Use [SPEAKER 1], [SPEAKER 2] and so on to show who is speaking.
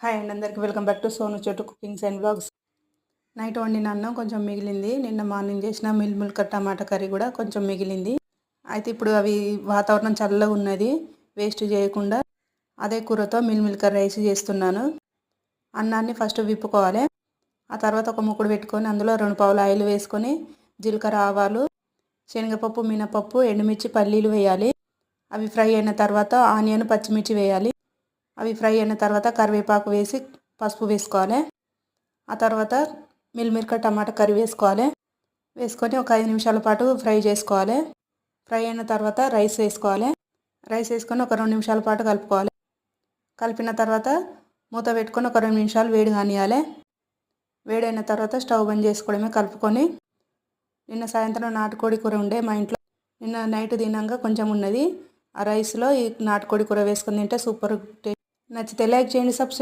[SPEAKER 1] Hi అండి, అందరికీ welcome back to Sonu చోటు కుకింగ్స్ అండ్ వ్లాగ్స్. నైట్ వండిన అన్నం కొంచెం మిగిలింది. నిన్న మార్నింగ్ చేసిన మిల్కర్ టమాటా కర్రీ కూడా కొంచెం మిగిలింది. అయితే ఇప్పుడు అవి వాతావరణం చల్లగా ఉన్నది, వేస్ట్ చేయకుండా అదే కూరతో మిల్కర్ రైస్ చేస్తున్నాను. అన్నాన్ని ఫస్ట్ విప్పుకోవాలి. ఆ తర్వాత ఒక ముక్కుడు పెట్టుకొని అందులో 2 పావులు ఆయిల్ వేసుకొని జీలకర్ర, ఆవాలు, శనగపప్పు, మినపప్పు, ఎండుమిర్చి, పల్లీలు వేయాలి. అవి ఫ్రై అయిన తర్వాత ఆనియన్, పచ్చిమిర్చి వేయాలి. అవి ఫ్రై అయిన తర్వాత కరివేపాకు వేసి పసుపు వేసుకోవాలి. ఆ తర్వాత మిల్కర్ టమాటా కర్రీ వేసుకొని ఒక 5 నిమిషాల పాటు ఫ్రై చేసుకోవాలి. ఫ్రై అయిన తర్వాత రైస్ వేసుకోవాలి. రైస్ వేసుకొని ఒక 2 నిమిషాల పాటు కలుపుకోవాలి. కలిపిన తర్వాత మూత పెట్టుకొని ఒక 2 నిమిషాలు వేడి కానియాలి. వేడైన తర్వాత స్టవ్ బంద్ చేసుకోవడమే. కలుపుకొని నిన్న సాయంత్రం నాటుకోడి కూర ఉండే మా ఇంట్లో, నిన్న నైట్ తిన్నాక కొంచెం ఉన్నది. ఆ రైస్లో ఈ నాటుకోడి కూర వేసుకొని తింటే సూపర్ టేస్ట్. నచ్చితే లైక్ చేయండి, సబ్స్క్రైబ్